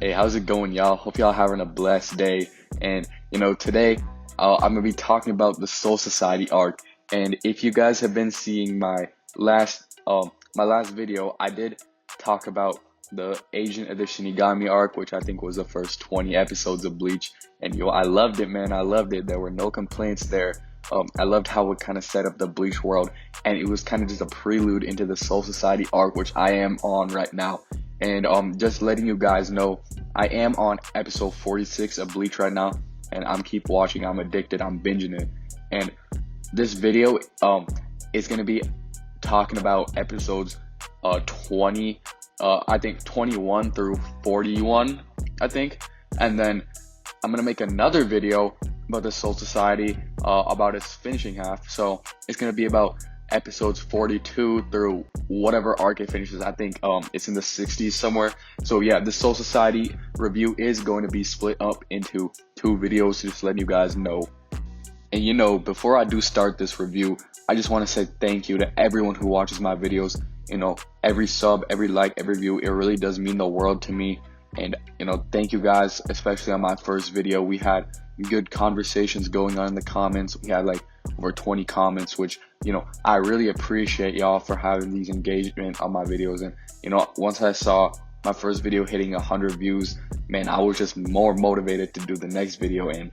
Hey, how's it going, y'all? Hope y'all having a blessed day. And today I'm gonna be talking about the Soul Society arc. And if you guys have been seeing my last video, I did talk about the Agent of the Shinigami arc, which I think was the first 20 episodes of Bleach. And I loved it, man. I loved it. There were no complaints there. I loved how it kind of set up the Bleach world, and it was kind of just a prelude into the Soul Society arc, which I am on right now. And just letting you guys know, I am on episode 46 of Bleach right now, and I'm keep watching. I'm addicted. I'm binging it. And this video is gonna be talking about episodes 20, I think 21 through 41, I think. And then I'm gonna make another video about the Soul Society, about its finishing half. So it's gonna be about episodes 42 through whatever arc it finishes. I think it's in the 60s somewhere. So yeah, the Soul Society review is going to be split up into two videos, just letting you guys know. And before I do start this review, I just want to say thank you to everyone who watches my videos. Every sub, every like, every view, it really does mean the world to me. And thank you guys, especially on my first video. We had good conversations going on in the comments. We had like over 20 comments, which I really appreciate y'all for having these engagement on my videos. And once I saw my first video hitting 100 views, man, I was just more motivated to do the next video. And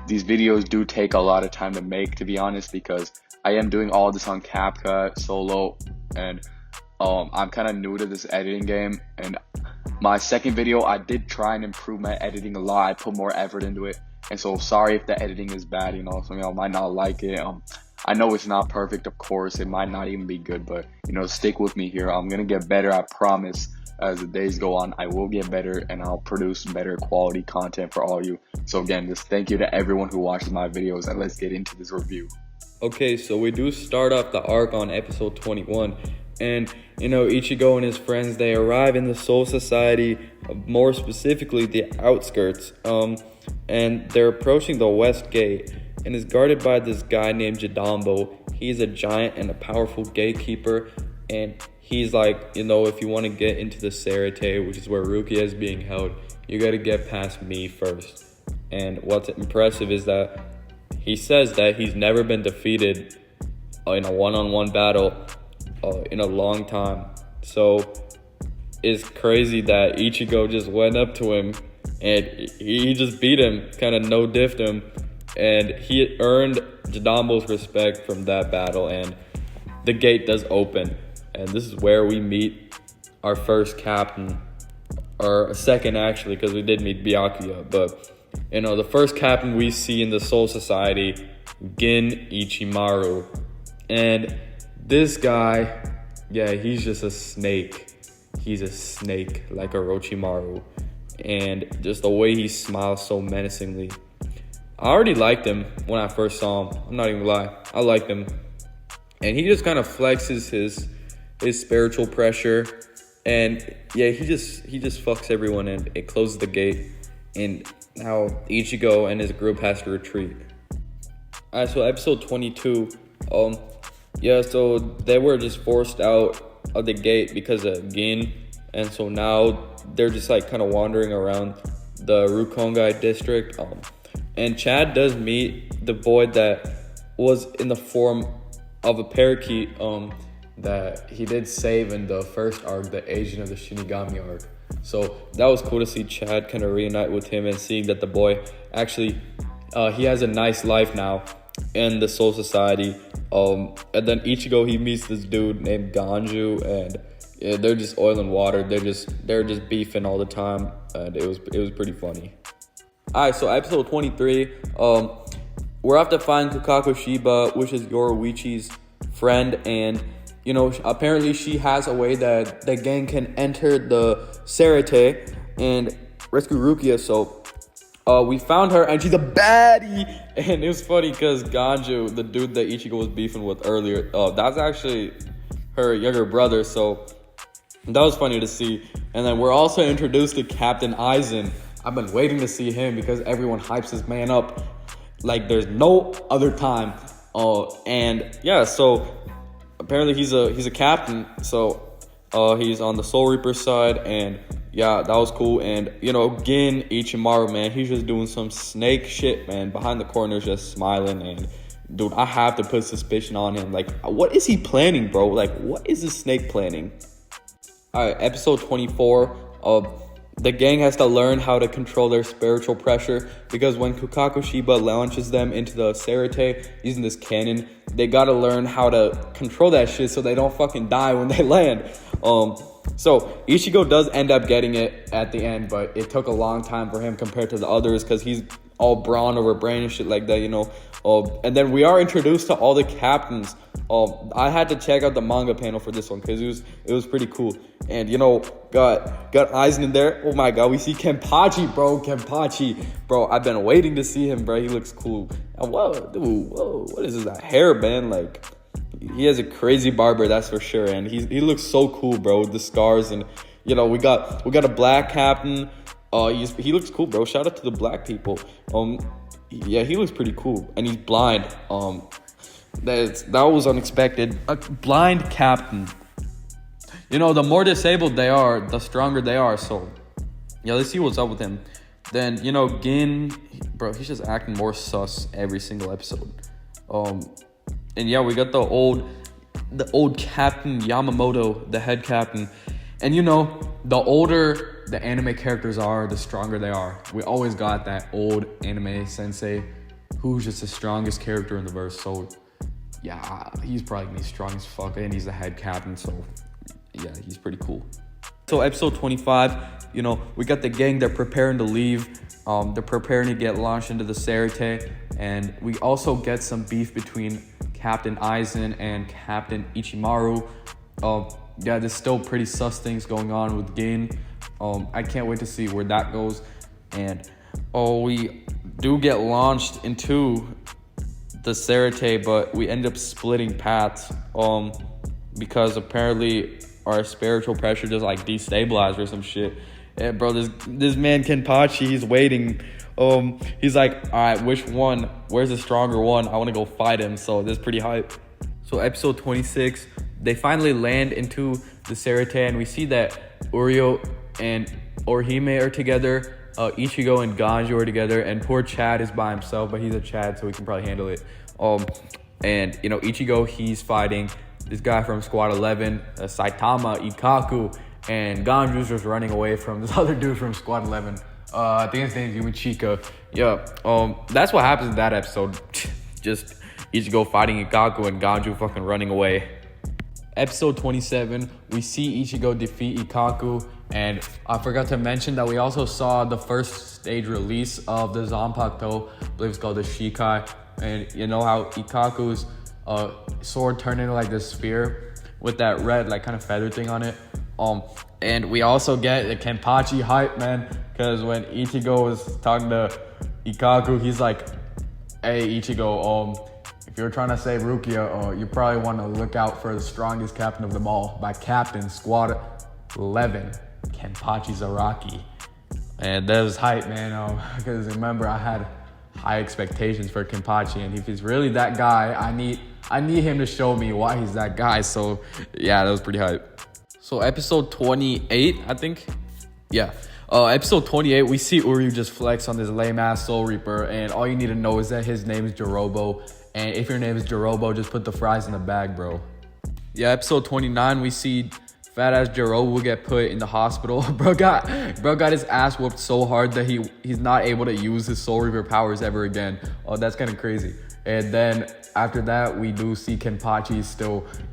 these videos do take a lot of time to make, to be honest, because I am doing all this on CapCut solo, and I'm kind of new to this editing game. And my second video, I did try and improve my editing a lot. I put more effort into it, and so sorry if the editing is bad. Some y'all might not like it. I know it's not perfect, of course. It might not even be good, but stick with me here. I'm gonna get better, I promise. As the days go on, I will get better, and I'll produce better quality content for all you. So again, just thank you to everyone who watches my videos, and let's get into this review. Okay, so we do start off the arc on episode 21. And Ichigo and his friends, they arrive in the Soul Society, more specifically the outskirts, and they're approaching the west gate, and is guarded by this guy named Jidanbo. He's a giant and a powerful gatekeeper, and he's like, if you want to get into the Serite, which is where Rukia is being held, you got to get past me first. And what's impressive is that he says that he's never been defeated in a one-on-one battle in a long time. So it's crazy that Ichigo just went up to him and he just beat him, kind of no-diffed him, and he earned Jidanbo's respect from that battle. And the gate does open, and this is where we meet our first captain, or a second actually, because we did meet Byakuya. But the first captain we see in the Soul Society, Gin Ichimaru. And this guy, yeah, he's just a snake. He's a snake, like Orochimaru. And just the way he smiles so menacingly. I already liked him when I first saw him. I'm not even gonna lie. I liked him. And he just kind of flexes his spiritual pressure. And yeah, he just fucks everyone in. It closes the gate. And now Ichigo and his group has to retreat. Alright, so episode 22. Yeah, so they were just forced out of the gate because of Gin, and so now they're just like kind of wandering around the Rukongai district. And Chad does meet the boy that was in the form of a parakeet that he did save in the first arc, the Agent of the Shinigami arc. So that was cool to see Chad kind of reunite with him, and seeing that the boy actually he has a nice life now in the Soul Society. And then Ichigo, he meets this dude named Ganju, and yeah, they're just oil and water. They're just beefing all the time, and it was pretty funny. Alright, so episode 23, we're off to find Kakakushiba, which is Yoruichi's friend, and apparently she has a way that the gang can enter the Serite and rescue Rukia. So we found her, and she's a baddie. And it was funny because Ganju, the dude that Ichigo was beefing with earlier, that's actually her younger brother. So that was funny to see. And then we're also introduced to Captain Aizen. I've been waiting to see him because everyone hypes this man up like there's no other time. And yeah, so apparently he's a captain. So he's on the Soul Reaper side, and Yeah, that was cool. And, Gin Ichimaru, man, he's just doing some snake shit, man. Behind the corners, just smiling. And, dude, I have to put suspicion on him. Like, what is he planning, bro? Like, what is this snake planning? All right, episode 24 of... The gang has to learn how to control their spiritual pressure because when Kukakushiba launches them into the Serite using this cannon, they gotta learn how to control that shit so they don't fucking die when they land. So Ichigo does end up getting it at the end, but it took a long time for him compared to the others because he's all brawn over brain and shit like that, and then we are introduced to all the captains. I had to check out the manga panel for this one because it was pretty cool. And got Aizen in there. Oh my god, we see Kenpachi, bro. I've been waiting to see him, bro. He looks cool. And whoa, what is this? That hairband, like he has a crazy barber, that's for sure. And he looks so cool, bro, with the scars. And we got a black captain. He looks cool, bro. Shout out to the black people. Yeah, he looks pretty cool, and he's blind. That was unexpected. A blind captain. The more disabled they are, the stronger they are. So, yeah, let's see what's up with him. Then, Gin, bro, he's just acting more sus every single episode. And yeah, we got the old Captain Yamamoto, the head captain. And the older the anime characters are, the stronger they are. We always got that old anime sensei who's just the strongest character in the verse. So, yeah, he's probably gonna be strong as fuck, and he's the head captain, so yeah, he's pretty cool. So episode 25, we got the gang, they're preparing to leave. They're preparing to get launched into the Serite, and we also get some beef between Captain Aizen and Captain Ichimaru. Yeah, there's still pretty sus things going on with Gin. I can't wait to see where that goes. And we do get launched into the Serite, but we end up splitting paths because apparently our spiritual pressure just like destabilized or some shit. Yeah, bro, this man Kenpachi, he's waiting. He's like, all right, which one? Where's the stronger one? I want to go fight him. So this is pretty hype. So episode 26, they finally land into the Serite, and we see that Uryu and Orihime are together. Ichigo and Ganju are together, and poor Chad is by himself, but he's a Chad, so he can probably handle it. And Ichigo, he's fighting this guy from Squad 11, Saitama Ikaku, and Ganju's just running away from this other dude from Squad 11. I think his name's Yumichika. Yeah, that's what happens in that episode. Just Ichigo fighting Ikaku and Ganju fucking running away. Episode 27, we see Ichigo defeat Ikaku, and I forgot to mention that we also saw the first stage release of the Zanpakuto, I believe it's called the Shikai, and you know how Ikaku's sword turned into like this sphere with that red like kind of feather thing on it. And we also get the Kenpachi hype, man, because when Ichigo was talking to Ikaku, he's like, hey Ichigo, if you're trying to save Rukia, you probably want to look out for the strongest captain of them all, by Captain Squad 11, Kenpachi Zaraki. And that was hype, man, because remember, I had high expectations for Kenpachi, and if he's really that guy, I need him to show me why he's that guy. So yeah, that was pretty hype. So episode 28, I think. Yeah. Episode 28, we see Uryu just flex on this lame ass Soul Reaper, and all you need to know is that his name is Jirobo. And if your name is Jirobo, just put the fries in the bag, bro. Yeah, episode 29, we see fat ass Jirobo get put in the hospital. Bro got his ass whooped so hard that he's not able to use his Soul Reaper powers ever again. Oh, that's kind of crazy. And then after that, we do see Kenpachi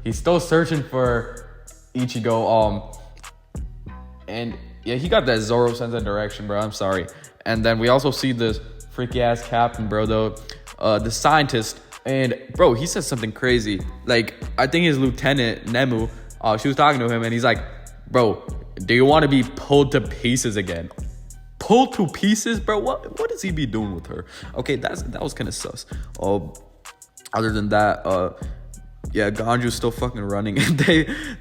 he's still searching for Ichigo. And yeah, he got that Zoro sense of direction, bro. I'm sorry. And then we also see this freaky ass captain, bro, the scientist. And bro, he said something crazy. Like, I think his lieutenant Nemu, she was talking to him, and he's like, bro, do you want to be pulled to pieces again? Pulled to pieces, bro? What does he be doing with her? Okay, that was kind of sus. Other than that, yeah, Ganju's still fucking running. And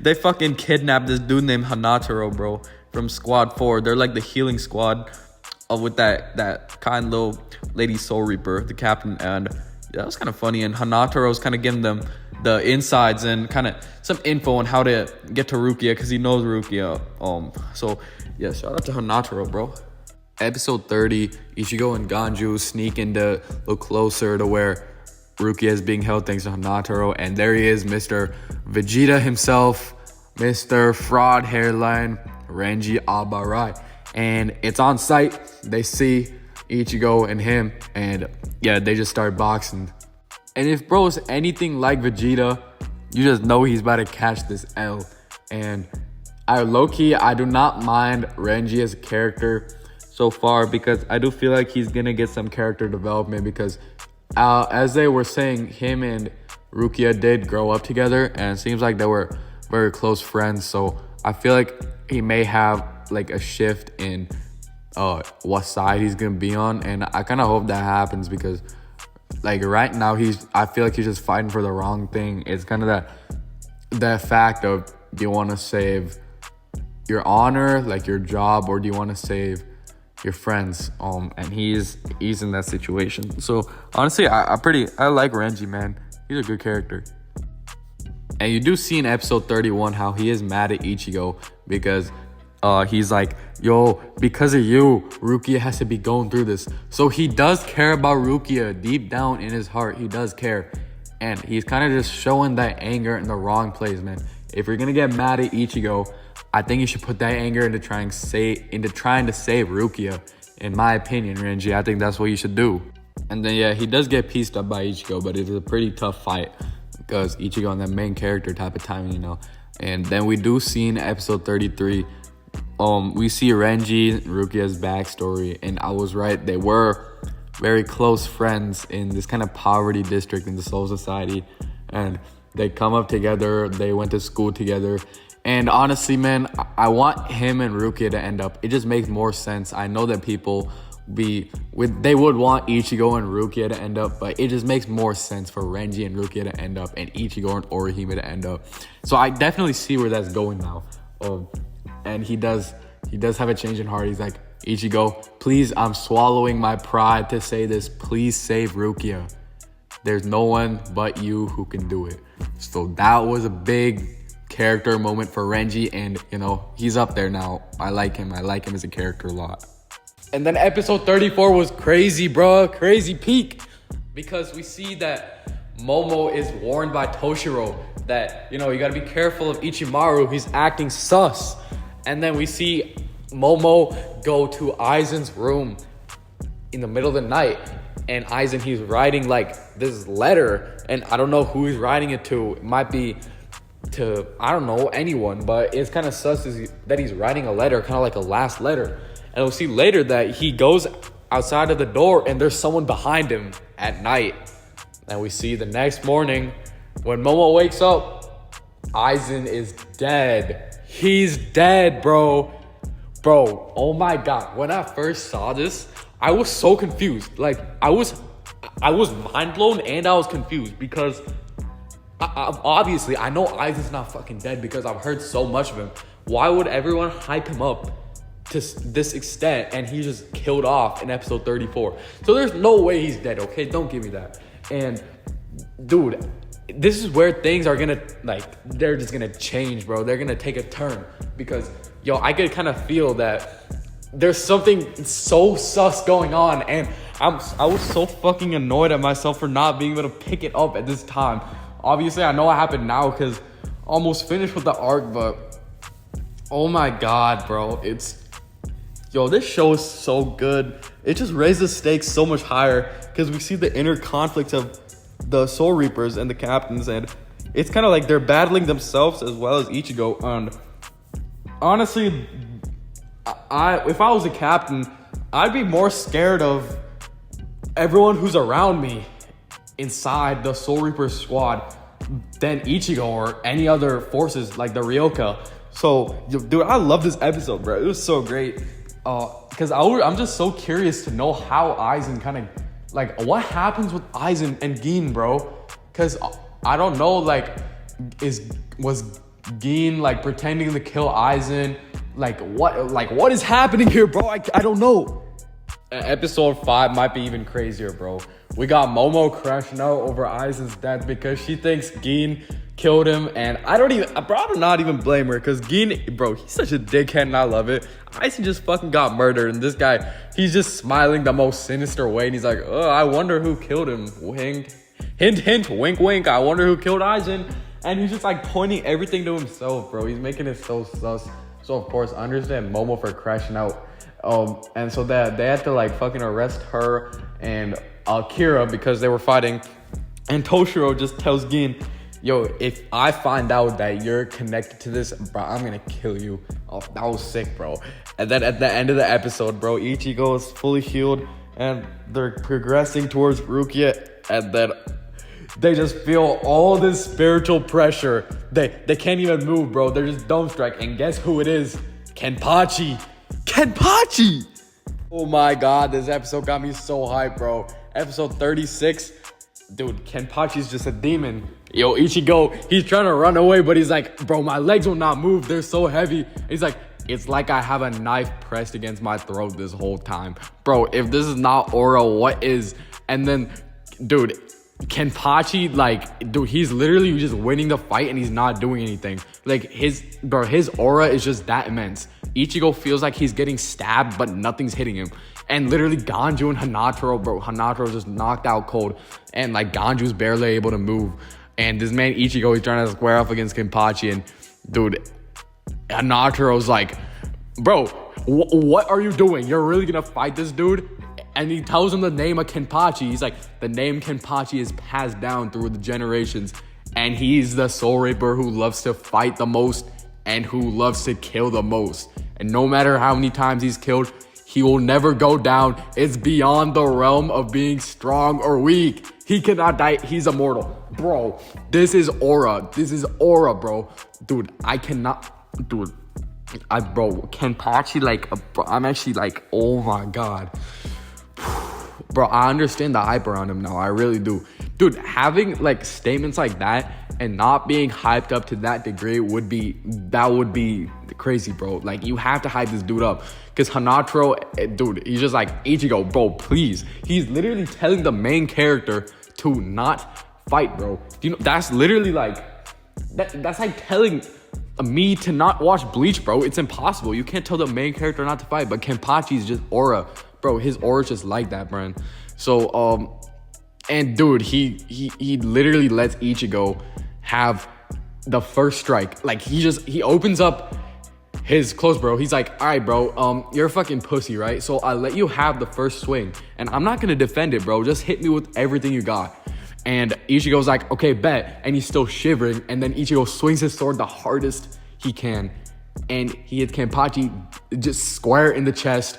they fucking kidnapped this dude named Hanataro, bro, from Squad 4. They're like the healing squad with that kind little lady Soul Reaper, the captain. And yeah, that was kind of funny. And Hanataro's kind of giving them the insides and kind of some info on how to get to Rukia, because he knows Rukia. So Yeah, shout out to Hanataro, bro. Episode 30, Ichigo and Ganju sneak into look closer to where Rukia is being held thanks to Hanataro, and there he is, Mr. Vegeta himself, Mr. Fraud Hairline, Renji Abarai. And it's on site. They see Ichigo and him, and yeah, they just start boxing. And if bro is anything like Vegeta, you just know he's about to catch this L. And I do not mind Renji as a character so far, because I do feel like he's gonna get some character development, because as they were saying, him and Rukia did grow up together, and it seems like they were very close friends. So I feel like he may have like a shift in what side he's gonna be on, and I kind of hope that happens, because like right now I feel like he's just fighting for the wrong thing. It's kind of that fact of, do you want to save your honor, like your job, or do you want to save your friends? And he's in that situation. So honestly, I like Renji, man. He's a good character. And you do see in episode 31 how he is mad at Ichigo, because he's like, yo, because of you, Rukia has to be going through this. So he does care about Rukia. Deep down in his heart, he does care. And he's kind of just showing that anger in the wrong place, man. If you're gonna get mad at Ichigo, I think you should put that anger into trying to save Rukia. In my opinion, Renji, I think that's what you should do. And then yeah, he does get pieced up by Ichigo, but it's a pretty tough fight, because Ichigo on that main character type of time, you know. And then we do see in episode 33, we see Renji and Rukia's backstory, and I was right, they were very close friends in this kind of poverty district in the Soul Society, and they come up together, they went to school together. And honestly, man, I want him and Rukia to end up. It just makes more sense. I know that people they would want Ichigo and Rukia to end up, but it just makes more sense for Renji and Rukia to end up, and Ichigo and Orihime to end up. So I definitely see where that's going now. And he does have a change in heart. He's like, Ichigo, please, I'm swallowing my pride to say this. Please save Rukia. There's no one but you who can do it. So that was a big character moment for Renji, and you know, he's up there now. I like him as a character a lot. And then episode 34 was crazy, bro. Crazy peak, because we see that Momo is warned by Toshiro that, you know, you gotta be careful of Ichimaru. He's acting sus. And then we see Momo go to Aizen's room in the middle of the night, and Aizen, he's writing like this letter, and I don't know who he's writing it to. It might be to, I don't know, anyone, but it's kind of sus that he's writing a letter, kind of like a last letter. And we'll see later that he goes outside of the door and there's someone behind him at night. And we see the next morning when Momo wakes up, Aizen is dead. He's dead, bro. Bro, oh my God. When I first saw this, I was so confused. Like, I was mind blown, and I was confused, because obviously I know Aizen's not fucking dead, because I've heard so much of him. Why would everyone hype him up to this extent and he just killed off in episode 34? So there's no way he's dead, okay? Don't give me that. And dude, this is where things are gonna, like, they're just gonna change, bro. They're gonna take a turn, because yo, I could kind of feel that there's something so sus going on, and I was so fucking annoyed at myself for not being able to pick it up at this time. Obviously, I know what happened now, because almost finished with the arc, but oh my God, bro. This show is so good. It just raises the stakes so much higher, because we see the inner conflicts of the Soul Reapers and the captains, and it's kind of like they're battling themselves as well as Ichigo. And honestly, if I was a captain, I'd be more scared of everyone who's around me inside the Soul Reaper squad than Ichigo or any other forces like the Ryoka. So, dude, I love this episode, bro. It was so great. Because I'm just so curious to know how Aizen kind of, like, what happens with Aizen and Gin, bro? Because I don't know, like, was Gin, like, pretending to kill Aizen? What is happening here, bro? I don't know. Episode 5 might be even crazier, bro. We got Momo crashing out over Aizen's death because she thinks Gin killed him, and I do not even blame her, because Gin, bro, he's such a dickhead, and I love it. Aizen just fucking got murdered, and this guy, he's just smiling the most sinister way, and he's like, oh, I wonder who killed him. Wink, hint, hint, wink, wink, I wonder who killed Aizen. And he's just like pointing everything to himself, bro. He's making it so sus. So of course, I understand Momo for crashing out. And so that they had to like fucking arrest her and Kira because they were fighting. And Toshiro just tells Gin, yo, if I find out that you're connected to this, bro, I'm gonna kill you. Oh, that was sick, bro. And then at the end of the episode, bro, Ichigo is fully healed and they're progressing towards Rukia, and then they just feel all this spiritual pressure. They can't even move, bro. They're just dumbstruck. And guess who it is? Kenpachi. Kenpachi! Oh my god, this episode got me so hyped, bro. Episode 36. Dude, Kenpachi's just a demon. Yo, Ichigo, he's trying to run away, but he's like, bro, my legs will not move. They're so heavy. He's like, it's like I have a knife pressed against my throat this whole time. Bro, if this is not aura, what is? And then, dude, Kenpachi, like, dude, he's literally just winning the fight and he's not doing anything. Like, his aura is just that immense. Ichigo feels like he's getting stabbed, but nothing's hitting him. And literally Ganju and Hanataro, bro, Hanataro just knocked out cold. And, like, Ganju's barely able to move. And this man Ichigo, he's trying to square off against Kenpachi. And, dude, Hanataro's like, bro, what are you doing? You're really gonna fight this dude? And he tells him the name of Kenpachi. He's like, the name Kenpachi is passed down through the generations. And he's the Soul Reaper who loves to fight the most and who loves to kill the most. And no matter how many times he's killed, he will never go down. It's beyond the realm of being strong or weak. He cannot die. He's immortal. Bro, this is aura. This is aura, bro. Dude, I cannot. Dude, bro, Kenpachi, like, bro, I'm actually like, oh my god. Bro, I understand the hype around him now. I really do. Dude, having like statements like that and not being hyped up to that degree would be crazy, bro. Like, you have to hype this dude up. Because Hanataro, dude, he's just like, Ichigo, bro, please. He's literally telling the main character to not fight, bro. You know, that's literally like, that's like telling me to not watch Bleach, bro. It's impossible. You can't tell the main character not to fight. But Kenpachi's just aura. Bro, his aura's just like that, man. So, and dude, he literally lets Ichigo have the first strike. Like, he opens up his clothes, bro. He's like, all right, bro, you're a fucking pussy, right? So I'll let you have the first swing. And I'm not gonna defend it, bro. Just hit me with everything you got. And Ichigo's like, okay, bet. And he's still shivering. And then Ichigo swings his sword the hardest he can. And he hits Kenpachi just square in the chest.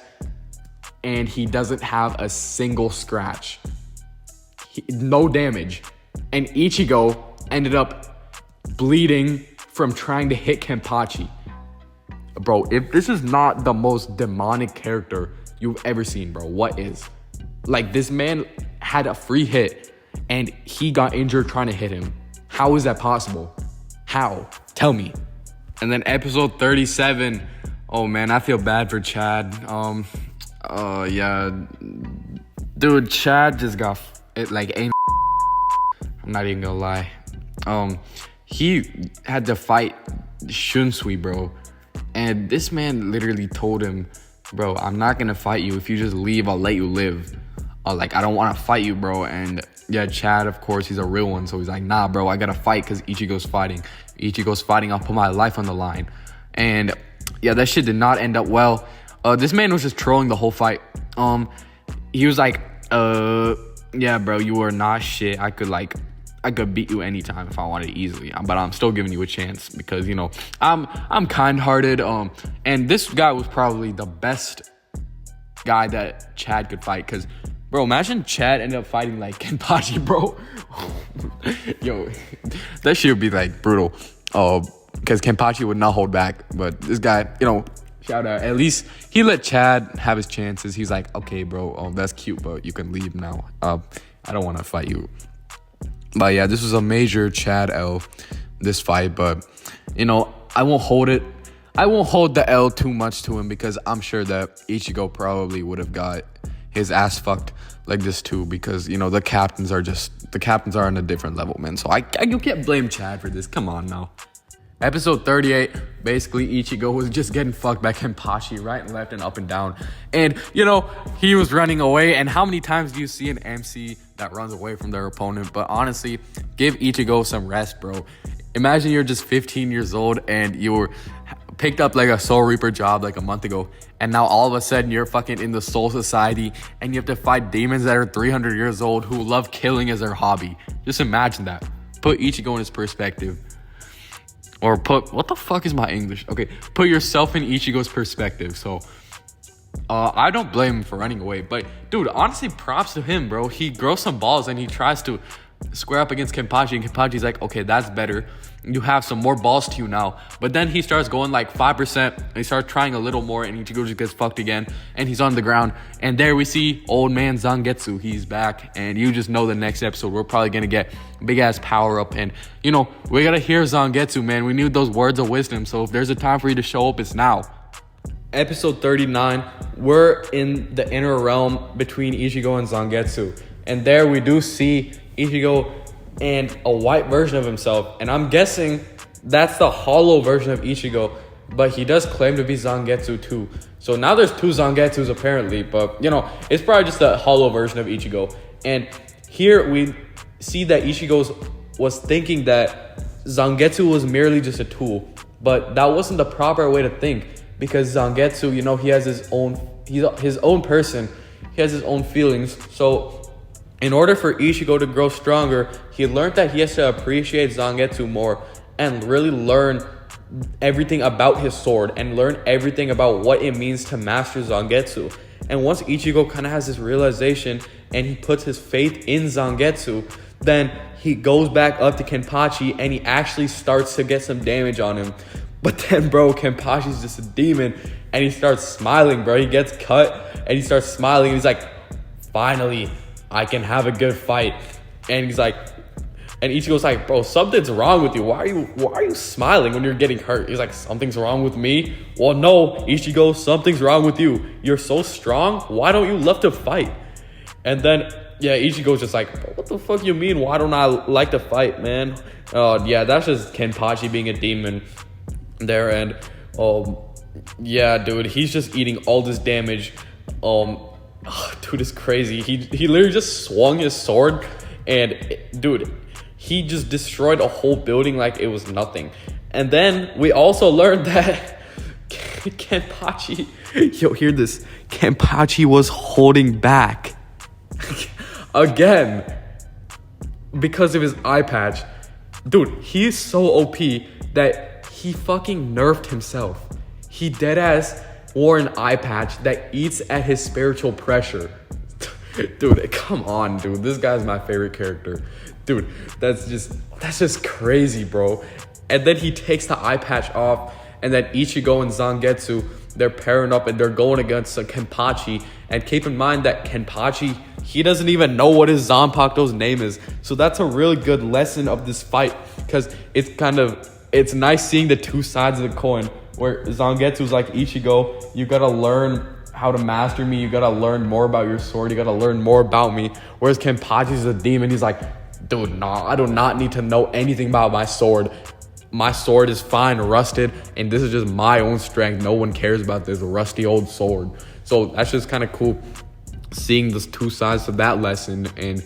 And he doesn't have a single scratch. No damage. And Ichigo ended up bleeding from trying to hit Kenpachi. Bro, if this is not the most demonic character you've ever seen, bro, what is? Like, this man had a free hit and he got injured trying to hit him. How is that possible? How? Tell me. And then episode 37. Oh man, I feel bad for Chad. Yeah, dude, Chad just got it like ain't. I'm not even gonna lie. He had to fight Shunsui, bro, and this man literally told him, bro, I'm not gonna fight you. If you just leave, I'll let you live. Like, I don't want to fight you, bro. And yeah, Chad, of course, he's a real one, so he's like, nah, bro, I gotta fight because Ichigo's fighting. I'll put my life on the line. And yeah, that shit did not end up well. This man was just trolling the whole fight. He was like, yeah, bro, you are not shit. I could beat you anytime if I wanted easily, but I'm still giving you a chance because, you know, I'm kind-hearted. And this guy was probably the best guy that Chad could fight. Cause, bro, imagine Chad ended up fighting like Kenpachi, bro. Yo, that shit would be like brutal. Because Kenpachi would not hold back, but this guy, you know. Shout out. At least he let Chad have his chances. He's like, okay, bro, that's cute, but you can leave now. I don't want to fight you. But yeah, this was a major Chad L, this fight. But, you know, I won't hold the L too much to him because I'm sure that Ichigo probably would have got his ass fucked like this too, because the captains are on a different level, man. So you can't blame Chad for this. Come on now. Episode 38, basically Ichigo was just getting fucked by Kenpachi right and left and up and down. And, he was running away. And how many times do you see an MC that runs away from their opponent? But honestly, give Ichigo some rest, bro. Imagine you're just 15 years old and you were picked up like a Soul Reaper job like a month ago. And now all of a sudden you're fucking in the Soul Society and you have to fight demons that are 300 years old who love killing as their hobby. Just imagine that. Put Ichigo in his perspective. Or what the fuck is my English? Okay, put yourself in Ichigo's perspective. So, I don't blame him for running away. But, dude, honestly, props to him, bro. He grows some balls and he tries to square up against Kenpachi. And Kenpachi's like, okay, that's better. You have some more balls to you now. But then he starts going like 5%. And he starts trying a little more. And Ichigo just gets fucked again. And he's on the ground. And there we see old man Zangetsu. He's back. And you just know the next episode, we're probably going to get big ass power up. And, we got to hear Zangetsu, man. We need those words of wisdom. So if there's a time for you to show up, it's now. Episode 39, we're in the inner realm between Ichigo and Zangetsu. And there we do see Ichigo and a white version of himself. And I'm guessing that's the hollow version of Ichigo. But he does claim to be Zangetsu too. So now there's two Zangetsus apparently. But, it's probably just a hollow version of Ichigo. And here we see that Ichigo was thinking that Zangetsu was merely just a tool. But that wasn't the proper way to think. Because Zangetsu, he has he's his own person. He has his own feelings. So in order for Ichigo to grow stronger, he learned that he has to appreciate Zangetsu more and really learn everything about his sword and learn everything about what it means to master Zangetsu. And once Ichigo kind of has this realization and he puts his faith in Zangetsu, then he goes back up to Kenpachi and he actually starts to get some damage on him. But then, bro, Kenpachi's just a demon and he starts smiling, bro. He gets cut and he starts smiling and he's like, finally, I can have a good fight. And he's like, and Ichigo's like, bro, something's wrong with you. Why are you smiling when you're getting hurt? He's like, something's wrong with me? Well, no, Ichigo, something's wrong with you. You're so strong. Why don't you love to fight? And then, Ichigo's just like, bro, what the fuck you mean? Why don't I like to fight, man? That's just Kenpachi being a demon there. And, dude, he's just eating all this damage. Dude, it's crazy. He literally just swung his sword and, dude, he just destroyed a whole building like it was nothing. And then we also learned that Kenpachi, hear this, Kenpachi was holding back again because of his eye patch. Dude, he's so OP that he fucking nerfed himself. He deadass wore an eye patch that eats at his spiritual pressure. Dude, come on, dude. This guy's my favorite character. Dude, that's just crazy, bro. And then he takes the eye patch off, and then Ichigo and Zangetsu, they're pairing up and they're going against Kenpachi. And keep in mind that Kenpachi, he doesn't even know what his Zanpakuto's name is. So that's a really good lesson of this fight, because it's nice seeing the two sides of the coin, where Zangetsu's like, Ichigo, you gotta learn how to master me. You gotta learn more about your sword. You gotta learn more about me. Whereas Kenpachi's a demon. He's like, dude, nah, I do not need to know anything about my sword. My sword is fine, rusted, and this is just my own strength. No one cares about this rusty old sword. So that's just kind of cool seeing the two sides of that lesson. And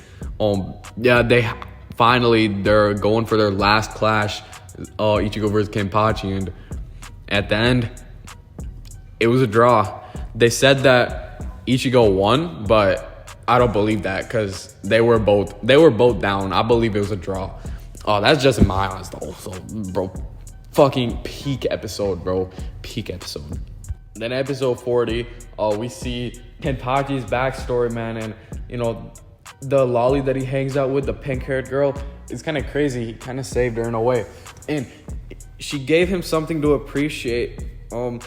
they're going for their last clash, Ichigo versus Kenpachi, and at the end, it was a draw. They said that Ichigo won, but I don't believe that, because they were both down. I believe it was a draw. Oh, that's just in my eyes though. So, bro, fucking peak episode, bro. Peak episode. Then episode 40, we see Kenpachi's backstory, man, and the lolly that he hangs out with, the pink-haired girl, is kind of crazy. He kind of saved her in a way, and she gave him something to appreciate. I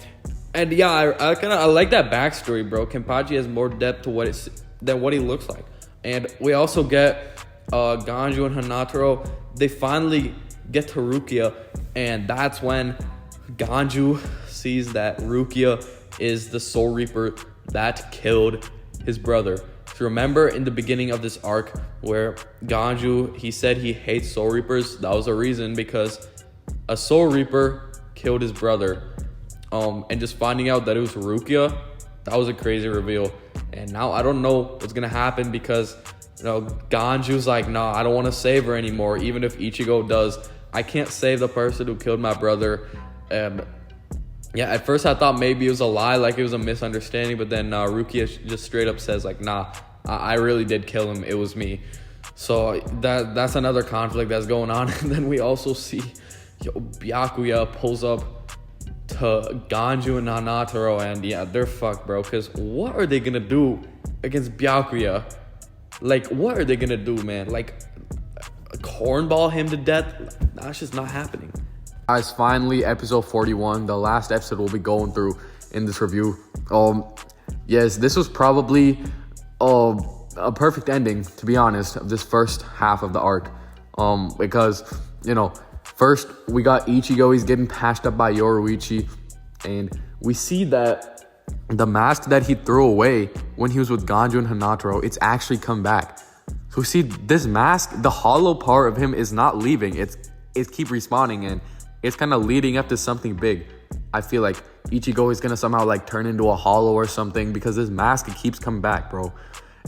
like that backstory, bro. Kenpachi has more depth to than what he looks like. And we also get Ganju and Hanataro. They finally get to Rukia, and that's when Ganju sees that Rukia is the Soul Reaper that killed his brother. So remember in the beginning of this arc where Ganju, he said he hates Soul Reapers. That was a reason, because a Soul Reaper killed his brother. And just finding out that it was Rukia, that was a crazy reveal. And now I don't know what's gonna happen, because Ganju's like, nah, I don't want to save her anymore. Even if Ichigo does, I can't save the person who killed my brother. Yeah, at first I thought maybe it was a lie, like it was a misunderstanding, but then Rukia just straight up says like, nah, I really did kill him. It was me. So that's another conflict that's going on. And then we also see Byakuya pulls up to Ganju and Hanataro, and yeah, they're fucked, bro. Because what are they gonna do against Byakuya? Like, what are they gonna do, man? Like, cornball him to death? That's just not happening. Guys, finally, episode 41, the last episode we'll be going through in this review. Yes, this was probably a perfect ending, to be honest, of this first half of the arc. Because, first we got Ichigo, he's getting patched up by Yoruichi, and we see that the mask that he threw away when he was with Ganju and Hanataro, it's actually come back. So we see this mask, the hollow part of him is not leaving, it's keep respawning, and it's kind of leading up to something big. I feel like Ichigo is gonna somehow like turn into a hollow or something, because this mask, it keeps coming back, bro.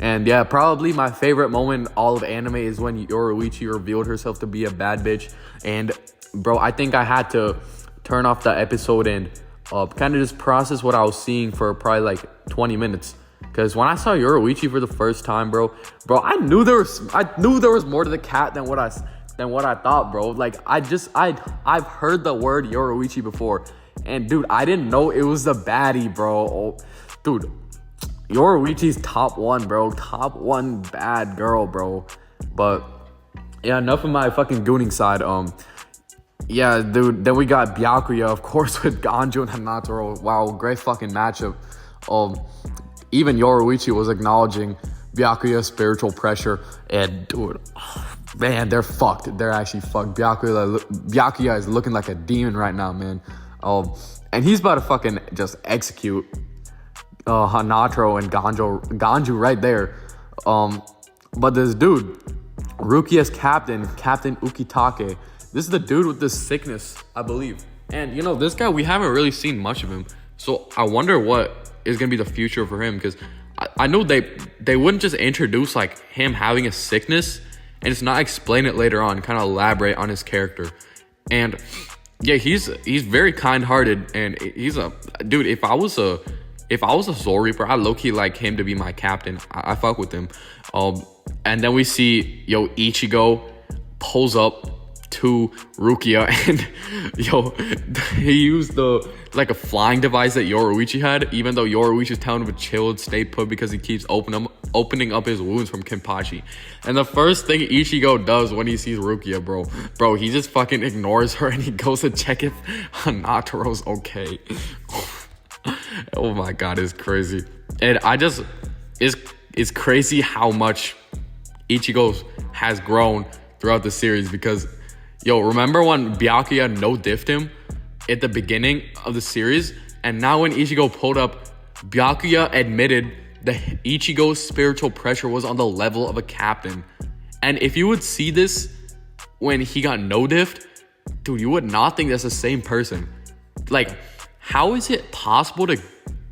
And yeah, probably my favorite moment in all of anime is when Yoruichi revealed herself to be a bad bitch. And bro, I think I had to turn off the episode and kind of just process what I was seeing for probably like 20 minutes. Because when I saw Yoruichi for the first time, bro, I knew there was more to the cat than what I thought, bro. Like, I've heard the word Yoruichi before, and dude, I didn't know it was the baddie, bro. Oh, dude, Yoruichi's top one, bro. Top one bad girl, bro. But yeah, enough of my fucking gooning side. Yeah, dude. Then we got Byakuya, of course, with Ganju and Hanataro. Wow, great fucking matchup. Even Yoruichi was acknowledging Byakuya's spiritual pressure, and dude, man, they're fucked. They're actually fucked. Byakuya is looking like a demon right now, man. And he's about to fucking just execute Hanataro and Ganju right there. But this dude, Rukia's captain Ukitake, this is the dude with this sickness, I believe. And this guy, we haven't really seen much of him. So I wonder what is gonna be the future for him, because I know they wouldn't just introduce like him having a sickness and just not explain it later on, kind of elaborate on his character. And yeah, he's very kind-hearted, and he's a dude. If I was a Soul Reaper, I low-key like him to be my captain. I fuck with him. And then we see Ichigo pulls up to Rukia, and he used a flying device that Yoruichi had, even though Yoruichi was telling him to chill and stay put because he keeps opening up his wounds from Kenpachi. And the first thing Ichigo does when he sees Rukia, bro, he just fucking ignores her, and he goes to check if Hanataro's okay. Oh my god, it's crazy. And it's crazy how much Ichigo has grown throughout the series, because remember when Byakuya no-diffed him at the beginning of the series? And now when Ichigo pulled up, Byakuya admitted that Ichigo's spiritual pressure was on the level of a captain. And if you would see this when he got no-diffed, dude, you would not think that's the same person. Like, how is it possible to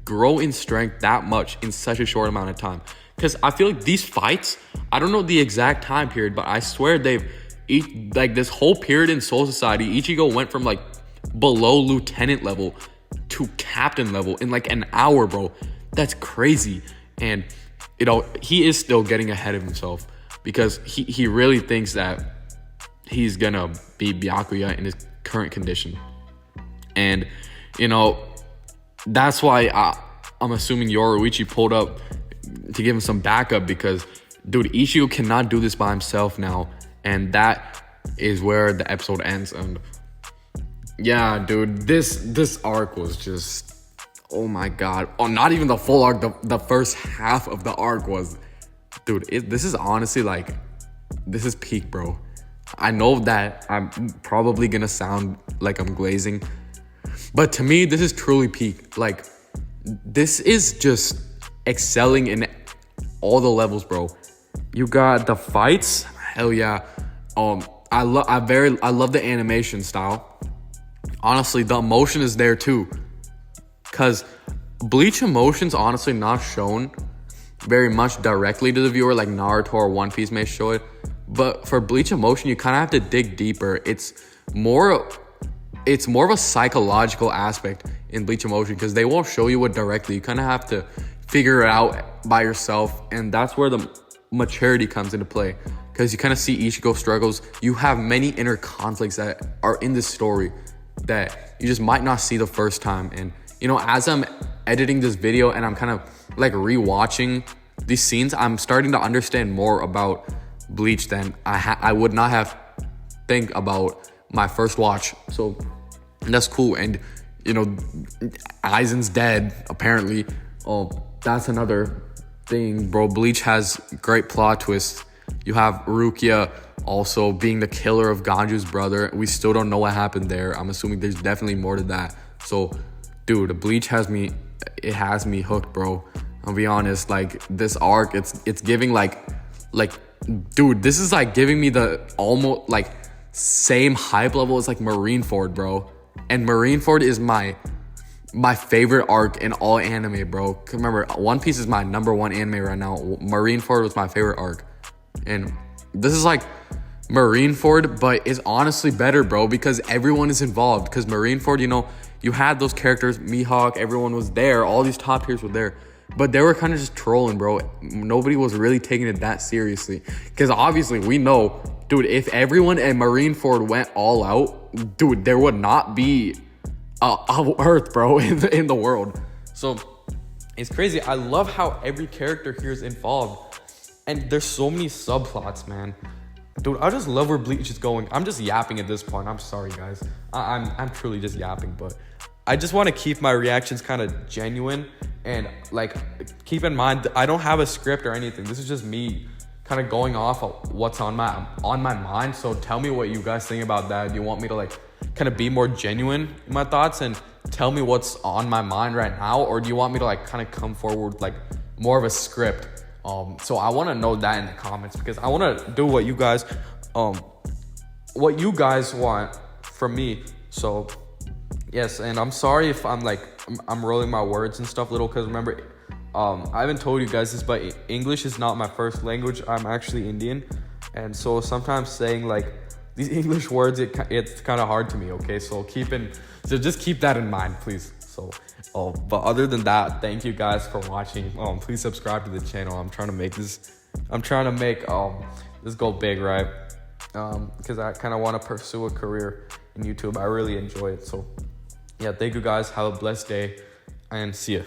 grow in strength that much in such a short amount of time? Because I feel like these fights, I don't know the exact time period, but I swear this whole period in Soul Society, Ichigo went from like below lieutenant level to captain level in like an hour, bro. That's crazy. And he is still getting ahead of himself, because he really thinks that he's gonna beat Byakuya in his current condition. And that's why I'm assuming Yoruichi pulled up to give him some backup, because dude, Ichigo cannot do this by himself now. And that is where the episode ends. And yeah, dude, this arc was just, oh my god. Oh, not even the full arc. The first half of the arc was, dude, this is honestly like, this is peak, bro. I know that I'm probably gonna sound like I'm glazing, but to me, this is truly peak. Like, this is just excelling in all the levels, bro. You got the fights, hell yeah. I love the animation style. Honestly, the emotion is there too, cause Bleach emotions honestly not shown very much directly to the viewer like Naruto or One Piece may show it. But for Bleach emotion, you kind of have to dig deeper. It's more of a psychological aspect in Bleach emotion because they won't show you it directly. You kind of have to figure it out by yourself, and that's where the maturity comes into play because you kind of see Ichigo struggles. You have many inner conflicts that are in this story that you just might not see the first time. And you know, as I'm editing this video and I'm kind of like rewatching these scenes, I'm starting to understand more about Bleach than I would not have think about my first watch. So that's cool. And you know, Aizen's dead apparently. That's another thing, bro. Bleach has great plot twists. You have Rukia also being the killer of Ganju's brother. We still don't know what happened there. I'm assuming there's definitely more to that. So dude, Bleach has me hooked, bro. I'll be honest, like this arc, it's giving like dude, this is like giving me the almost like same hype level as like Marineford, bro. And Marineford is my favorite arc in all anime, bro. Remember, One Piece is my number one anime right now. Marineford was my favorite arc. And this is like Marineford, but it's honestly better, bro, because everyone is involved. Because Marineford, you know, you had those characters, Mihawk, everyone was there. All these top tiers were there. But they were kind of just trolling, bro. Nobody was really taking it that seriously. Because obviously we know, dude, if everyone at Marineford went all out, dude, there would not be a Earth, bro, in the world. So it's crazy. I love how every character here is involved. And there's so many subplots, man. Dude, I just love where Bleach is going. I'm just yapping at this point. I'm sorry, guys. I'm truly just yapping, but I just want to keep my reactions kind of genuine and like keep in mind I don't have a script or anything. This is just me kind of going off of what's on my mind. So tell me what you guys think about that. Do you want me to like kind of be more genuine in my thoughts and tell me what's on my mind right now, or do you want me to like kind of come forward with like more of a script? So I want to know that in the comments because I want to do what you guys want from me. So yes, and I'm sorry if I'm rolling my words and stuff little, because remember, I haven't told you guys this, but English is not my first language. I'm actually Indian, and so sometimes saying like these English words, it's kind of hard to me. Okay, so just keep that in mind, please. So, but other than that, thank you guys for watching. Please subscribe to the channel. I'm trying to make this go big, right? Because I kind of want to pursue a career in YouTube. I really enjoy it. So yeah, thank you guys. Have a blessed day and see ya.